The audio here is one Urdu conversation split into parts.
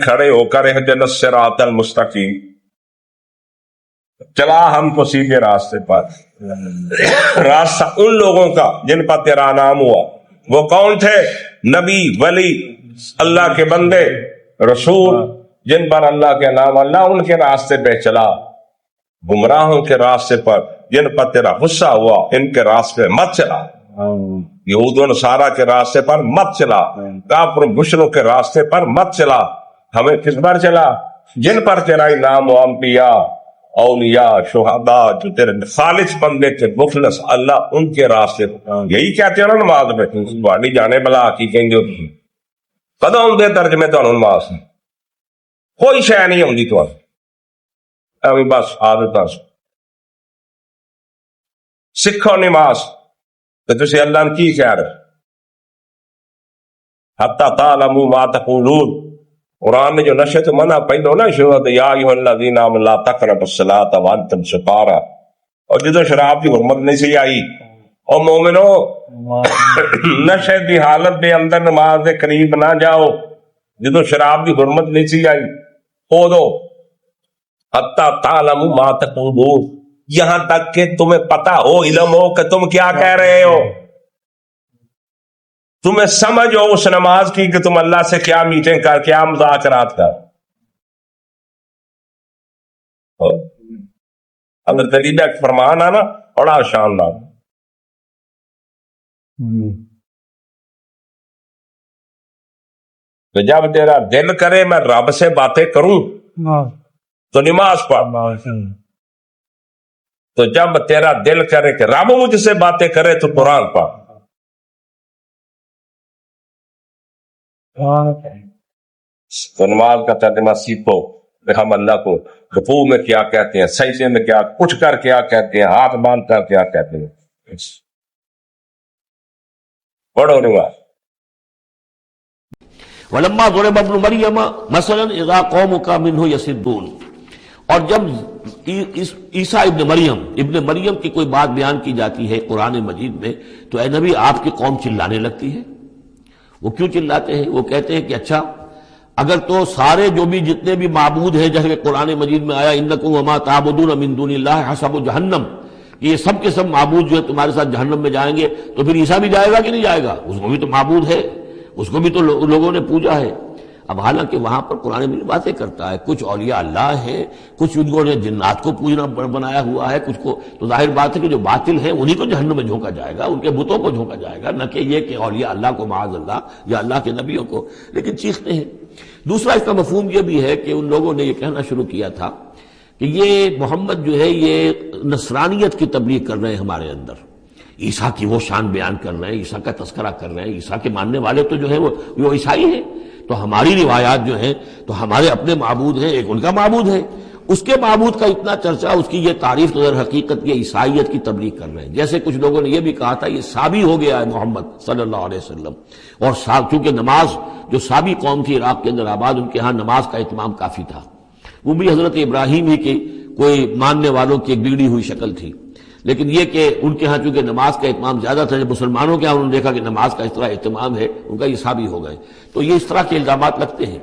کھڑے ہو کر اہدنا الصراط المستقیم، چلا ہم کو سیدھے راستے پر۔ راستہ ان لوگوں کا جن پر تیرا نام ہوا، وہ کون تھے؟ نبی، ولی، اللہ کے بندے، رسول، جن پر اللہ کے نام، اللہ ان کے راستے پہ چلا۔ گمراہوں کے راستے پر جن پر تیرا غصہ ہوا، ان کے راستے مت چلا۔ یہود و نصارہ کے راستے پر مت چلا، کافر مشرکوں کے راستے پر مت چلا۔ ہمیں کس پر چلا؟ جن پر تیرا انعام و انبیاء، اولیاء، شہداء، جو تیرے خالص بندے تھے، مخلص، اللہ ان کے راستے پر۔ یہی کہتے ہیں نا نماز میں، نہیں جانے بلا کی کہیں گے قدم دے ترجمے تو نماز کوئی شے نہیں ہوندی تو ابھی بس عادت سکھو نماز تو تسی اللہ نے کی کہہ رہے حتی تعلموا ما تقولون۔ قرآن نے جو نشے تو منع پہلو نا شروع یا ایھا الذین آمنوا لا تقربوا الصلاۃ وانتم سکارى، اور جدو شراب کی حرمت نہیں سی آئی، اور مومنو نشے دی حالت دے اندر نماز دے قریب نہ جاؤ جدو شراب کی حرمت نہیں سی آئی۔ دو حتی تعلموا ما تقولون، یہاں تک کہ تمہیں پتا ہو، علم ہو کہ تم کیا کہہ رہے ہو، تمہیں سمجھ ہو اس نماز کی کہ تم اللہ سے کیا میٹنگ کر، کیا مذاکرات کر۔ اگر تریدہ ایک فرمان آنا بڑا شاندار، تو جب تیرا دل کرے میں رب سے باتیں کروں تو نماز پڑھ، تو جب تیرا دل کرے کہ رب مجھ سے باتیں کرے تو قرآن پڑھ۔ تو نماز کا ترجمہ سیکھو، ہم اللہ کو رکوع میں کیا کہتے ہیں، سجدے میں کیا، اٹھ کر کیا کہتے ہیں، ہاتھ باندھ کر کیا کہتے ہیں۔ پڑھو نماز۔ وَلَمَّا ضُرِبَ ابْنُ مَرْيَمَ مَثَلًا إِذَا قَوْمُكَ مِنْهُ يَصِدُّونَ، اور جب عیسیٰ ابن مریم کی کوئی بات بیان کی جاتی ہے قرآن مجید میں تو اے نبی آپ کی قوم چلانے لگتی ہے۔ وہ کیوں چلاتے ہیں؟ وہ کہتے ہیں کہ اچھا اگر تو سارے جو بھی جتنے بھی معبود ہیں، جیسے کہ قرآن مجید میں آیا اِنَّکُمْ وَمَا تَعْبُدُونَ مِن دُونِ اللَّهِ حَسَبُ جَہَنَّمَ، کہ یہ سب کے سب معبود جو ہے تمہارے ساتھ جہنم میں جائیں گے، تو پھر عیسیٰ بھی جائے گا کہ نہیں جائے گا؟ اس کو بھی تو معبود ہے، اس کو بھی تو لوگوں نے پوجا ہے۔ اب حالانکہ وہاں پر قرآن مجید باتیں کرتا ہے، کچھ اولیاء اللہ ہیں، کچھ انہوں نے جنات کو پوجنا بنایا ہوا ہے، کچھ کو، تو ظاہر بات ہے کہ جو باطل ہیں انہی کو جہنم میں جھونکا جائے گا، ان کے بتوں کو جھونکا جائے گا، نہ کہ یہ کہ اولیاء اللہ کو معاذ اللہ یا اللہ کے نبیوں کو، لیکن چیختے ہیں۔ دوسرا اس کا مفہوم یہ بھی ہے کہ ان لوگوں نے یہ کہنا شروع کیا تھا کہ یہ محمد جو ہے یہ نصرانیت کی تبلیغ کر رہے ہیں ہمارے اندر، عیسیٰ کی وہ شان بیان کر رہے ہیں، عیسیٰ کا تذکرہ کر رہے ہیں، عیسیٰ کے ماننے والے تو جو ہیں وہ عیسائی ہیں، تو ہماری روایات جو ہیں تو ہمارے اپنے معبود ہیں، ایک ان کا معبود ہے، اس کے معبود کا اتنا چرچا، اس کی یہ تعریف تو در حقیقت یہ عیسائیت کی تبلیغ کر رہے ہیں۔ جیسے کچھ لوگوں نے یہ بھی کہا تھا یہ سابی ہو گیا ہے محمد صلی اللہ علیہ وسلم، اور چونکہ نماز جو سابی قوم تھی عراق کے اندر آباد، ان کے ہاں نماز کا اہتمام کافی تھا، وہ بھی حضرت ابراہیم ہی کے کوئی ماننے والوں کی ایک بگڑی ہوئی شکل تھی، لیکن یہ کہ ان کے ہاں چونکہ نماز کا اہتمام زیادہ تھا، جب مسلمانوں کے ہاں انہوں نے دیکھا کہ نماز کا اس طرح اہتمام ہے، ان کا یہ سابی ہو گئے، تو یہ اس طرح کے الزامات لگتے ہیں۔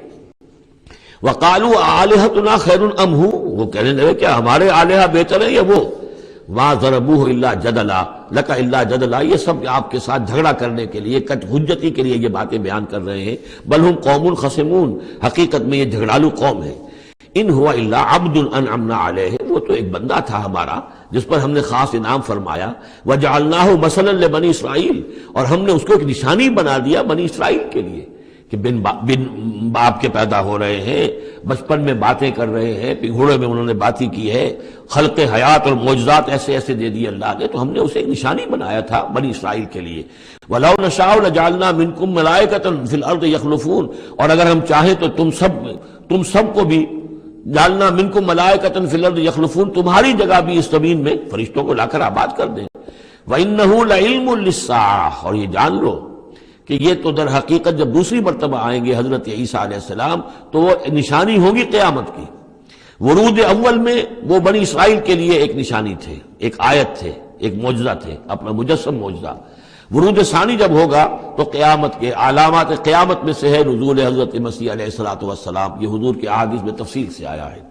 وَقَالُوا آلِهَتُنَا خَيْرٌ أَمْ هُوَ، وہ کہنے لگے کیا ہمارے آلہہ بہتر ہیں یا وہ؟ وَمَا ضَرَبُوهُ إِلَّا جَدَلًا لَكَ إِلَّا جَدَلًا، یہ سب آپ کے ساتھ جھگڑا کرنے کے لیے، کٹ حجتی کے لیے یہ باتیں بیان کر رہے ہیں۔ بل ہم قوم خصمون، حقیقت میں یہ جھگڑالو قوم ہے۔ ان ہوا الا عبد انعمنا علیہ، وہ تو ایک بندہ تھا ہمارا جس پر ہم نے خاص انعام فرمایا۔ وجعلناہ مثلا لبنی اسرائیل، اور ہم نے اس کو ایک نشانی بنا دیا بنی اسرائیل کے لیے کہ بن باپ کے پیدا ہو رہے ہیں، بچپن میں باتیں کر رہے ہیں، پنگھوڑے میں انہوں نے باتیں کی ہے، خلق حیات اور معجزات ایسے ایسے دے دیے اللہ نے، تو ہم نے اسے ایک نشانی بنایا تھا بنی اسرائیل کے لیے۔ وَلَوْ نَشَاءُ لَجَعَلْنَا مِنْكُمْ مَلَائِكَةً فِي الْأَرْضِ يَخْلُفُونَ، اور اگر ہم چاہیں تو تم سب کو بھی جعلنا منکم ملائکۃ فی الارض یخلفون، تمہاری جگہ بھی اس زمین میں فرشتوں کو لا کر آباد کر دیں۔ وَإِنَّهُ لَعِلْمٌ لِلسَّاعَةِ، اور یہ جان لو کہ یہ تو در حقیقت جب دوسری مرتبہ آئیں گے حضرت عیسیٰ علیہ السلام تو وہ نشانی ہوگی قیامت کی۔ ورود اول میں وہ بنی اسرائیل کے لیے ایک نشانی تھے، ایک آیت تھے، ایک معجزہ تھے، اپنا مجسم معجزہ۔ ورود ثانی جب ہوگا تو قیامت کے علامات قیامت میں سے ہے نزول حضرت مسیح علیہ الصلوۃ والسلام، یہ حضور کے احادیث میں تفصیل سے آیا ہے۔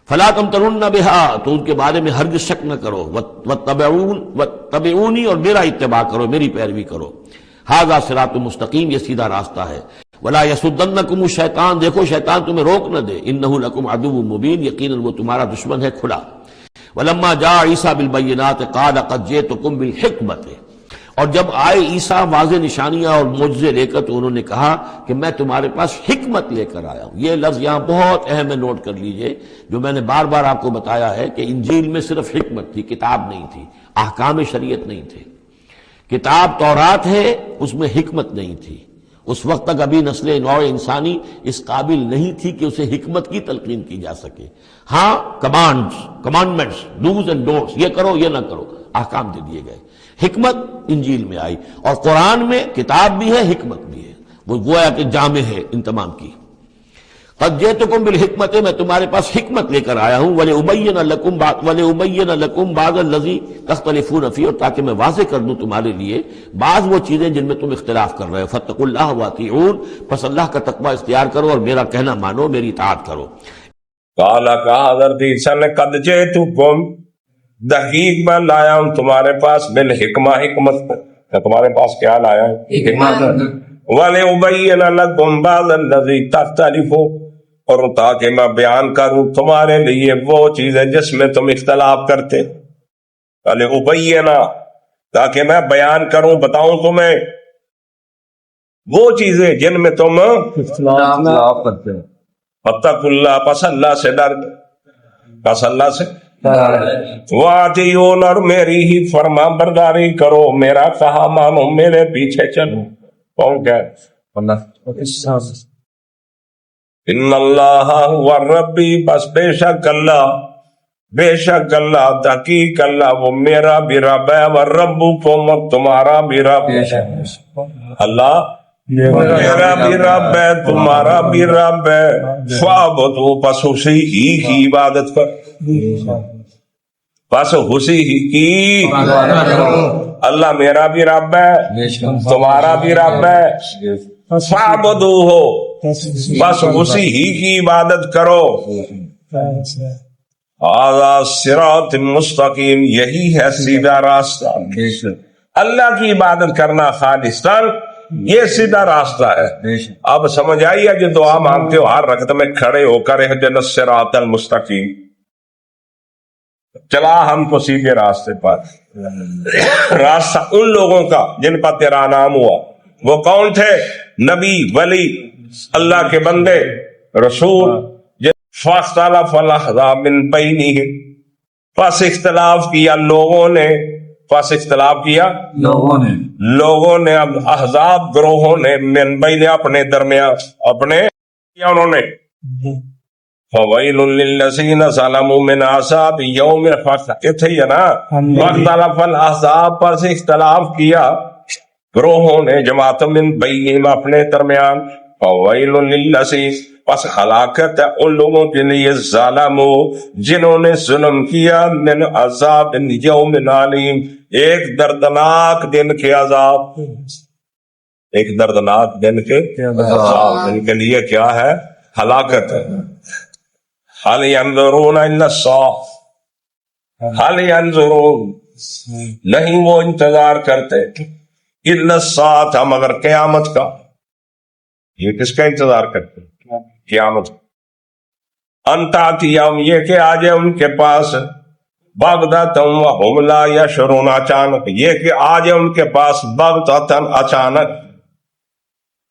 فلا تمترن بہا، تو ان کے بارے میں ہرگز شک نہ کرو، واتبعونی، اور میرا اتباع کرو، میری پیروی کرو، ھذا صراط مستقیم، یہ سیدھا راستہ ہے۔ ولا یصدنکم الشیطان، دیکھو شیطان تمہیں روک نہ دے، انہ لکم عدو مبین، یقیناً وہ تمہارا دشمن ہے کھلا۔ ولما جاء عیسیٰ بالبینات قال قد جئتکم بالحکمت، اور جب آئے عیسیٰ واضح نشانیاں اور معجزے لے کر تو انہوں نے کہا کہ میں تمہارے پاس حکمت لے کر آیا ہوں۔ یہ لفظ یہاں بہت اہم ہے، نوٹ کر لیجئے، جو میں نے بار بار آپ کو بتایا ہے کہ انجیل میں صرف حکمت تھی، کتاب نہیں تھی، احکام شریعت نہیں تھے۔ کتاب تورات ہے، اس میں حکمت نہیں تھی۔ اس وقت تک ابھی نسل نوع انسانی اس قابل نہیں تھی کہ اسے حکمت کی تلقین کی جا سکے۔ ہاں کمانڈمنٹس، ڈوز اینڈ ڈونٹس، یہ کرو یہ نہ کرو، احکام دے دیے گئے۔ حکمت انجیل میں آئی، اور قرآن میں کتاب بھی ہے، حکمت بھی ہے، وہ گویا کہ جامع ہے ان تمام کی۔ قد جئتکم بالحکمت، میں تمہارے پاس حکمت لے کر آیا ہوں، ولأبین لکم بعض الذی تختلفون فیہ، اور تاکہ میں واضح کر دوں تمہارے لیے بعض وہ چیزیں جن میں تم اختلاف کر رہے ہو۔ فاتقوا اللہ واطیعون، پس اللہ کا تقوی اختیار کرو اور میرا کہنا مانو، میری اطاعت کرو۔ کالا کہا حضرت عیسیٰ نے قد جئتکم، تحقیق میں لایا ہوں تمہارے پاس، بالحکمہ، حکمت، میں تمہارے پاس کیا لایا ہے؟ حکمت۔ وَلِأُبَيِّنَ لَكُمْ بَعْضَ الَّذِي تَخْتَلِفُونَ، اور تاکہ میں بیان کروں تمہارے لیے وہ چیزیں جس میں تم اختلاف کرتے۔ وَلِأُبَيِّنَ، تاکہ میں بیان کروں، بتاؤں تمہیں وہ چیزیں جن میں تم اختلاف کرتے۔ فَاتَّقُوا اللَّهَ، پس اللہ سے ڈر، پس اللہ سے وَأَطِیعُونَ، اور میری ہی فرما برداری کرو، میرا کہا مانو، میرے پیچھے چلو۔ کون کہ ان اللہ هو ربی، بس بے شک اللہ تحقیق اللہ وہ میرا بھی رب ہے، وَرَبُّكُمْ، تمہارا بھی رب ہے۔ اللہ میرا بھی رب ہے، تمہارا بھی رب ہے، فَاعْبُدُوهُ، پس اسی ہی کی عبادت کر، بس اسی ہی کی اللہ میرا بھی رب ہے، تمہارا بھی رب ہے، فَاعْبُدُوهُ، بس اسی ہی کی عبادت کرو۔ ھذا صراط مستقیم، یہی ہے سیدھا راستہ۔ اللہ کی عبادت کرنا خالصاً، یہ سیدھا راستہ ہے۔ اب سمجھ آئیے جو دعا مانگتے ہو ہر رکعت میں کھڑے ہو کر، اہدنا الصراط المستقیم، چلا ہم کو سیدھے راستے پر۔ راستہ ان لوگوں کا جن پر تیرا نام ہوا، وہ کون تھے؟ نبی، ولی، اللہ کے بندے، رسول۔ فاختلف الاحزاب من بینہم، پس اختلاف کیا لوگوں نے، پس اختلاف کیا لوگوں نے، اب احزاب گروہوں نے، من بین اپنے درمیان، اپنے کیا انہوں نے، فویل للذین ظلموا من عذاب یوم، تھے یہ نا، فاختلف الاحزاب، پس اختلاف کیا گروہوں نے، جماعت من بینہم اپنے درمیان، فویل للذین، پس ہلاکت ہے ان لوگوں کے لیے، ظالموا، جنہوں نے ظلم کیا، من عذاب یوم علیم، ایک دردناک دن کے عذاب، ایک دردناک دن کے عذاب، ان کے لیے کیا ہے؟ ہلاکت ہے۔ هل ينظرون الا الساعة، هل ينظرون، نہیں وہ انتظار کرتے، الا الساعة، مگر قیامت کا۔ یہ کس کا انتظار کرتے؟ قیامت۔ ان تأتیہم، یہ کہ آ جائے ان کے پاس، بغتۃ وہم لا یشعرون، اچانک، یہ کہ آ جائے ان کے پاس، بغتۃ، اچانک،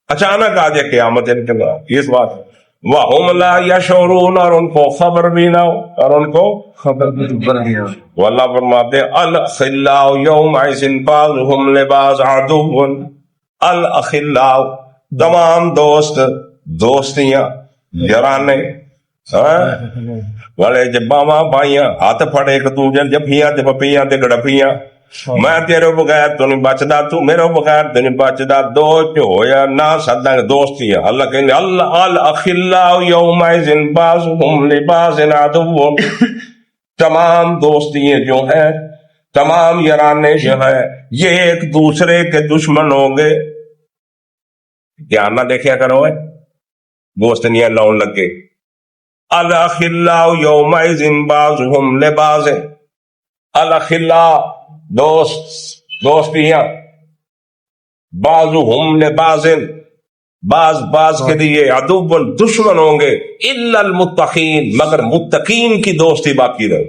اچانک آ جائے قیامت ان کے پاس، اس بات ہے۔ وہم لا یشعرون، اور ان کو خبر بھی نہ ہو، اور ان کو خبر بھی ہو۔ واللہ فرماتے الاخلاء یومئذ بعضهم لبعض عدو، الاخلاء، تمام دوست، دوستیاں، یارانے، والے جب ماما بھائیاں ہاتھ پھڑے ایک دوجے، جفیاں تے پپیاں تے گڑپیاں، میں تیرے بغیر تو نہیں بچدا، تو میرے بغیر تو نہیں بچدا، دوست ہویا نہ سدا دوستیاں۔ اللہ کہنے الاخلاء یومئذ بعضهم لبعض عدو، تمام دوستیاں جو ہیں، تمام یارانے جو ہے یہ ایک دوسرے کے دشمن ہوں گے. دھیان نہ دیکھیا کرو گوشت نہیں لاؤن لگے. الاخلاء یومئذ بعضهم لبعض. الاخلاء دوستیاں بعضهم لبعض بعض کے لیے عدو دشمن ہوں گے. الا المتقین مگر متقین کی دوستی باقی رہے.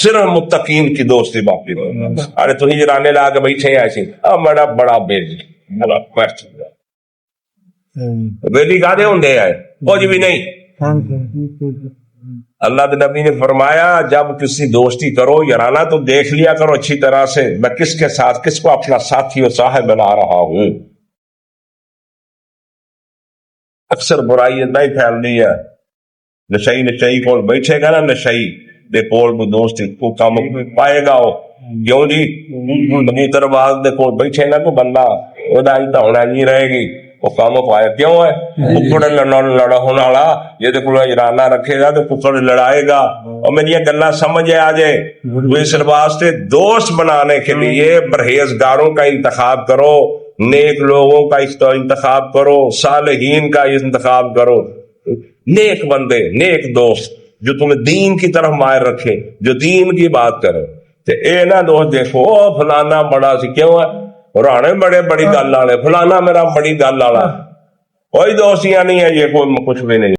صرف متقین کی دوستی باقی رہے. ارے تو ہی جرانے لا کے بیٹھے ہیں ایسے بڑا بیٹی گانے ہوں دے آئے کچھ بھی نہیں. اللہ کے نبی نے فرمایا جب کسی دوستی کرو یارانہ تو دیکھ لیا کرو اچھی طرح سے میں کس کے ساتھ کس کو اپنا ساتھی اور صاحب بنا رہا ہوں. اکثر برائی نہیں پھیلنی ہے. نشئی کو بیٹھے گا نا نشئی دے کول دوست کو کام پائے گا. کیوں جی کبوتر باز دے کول بیٹھے نا کو بندہ وہ ہونا نہیں رہے گی وہ کام پائے. کیوں ہے ککڑ لڑا ہونے والا یہ کو یارانہ رکھے گا تو ککڑ لڑائے گا. اور میری یہ گلا سمجھ آ جائے. اس واسطے دوست بنانے کے لیے پرہیزگاروں کا انتخاب کرو, نیک لوگوں کا انتخاب کرو, صالحین کا انتخاب کرو, نیک بندے نیک دوست جو تمہیں دین کی طرف مائل رکھے جو دین کی بات کرے. اے نہ دوست دیکھو فلانا بڑا سی کیوں ہے رانے بڑے بڑی گل والے فلانا میرا بڑی گل والا. کوئی دوستیاں نہیں ہے یہ کوئی کچھ بھی نہیں.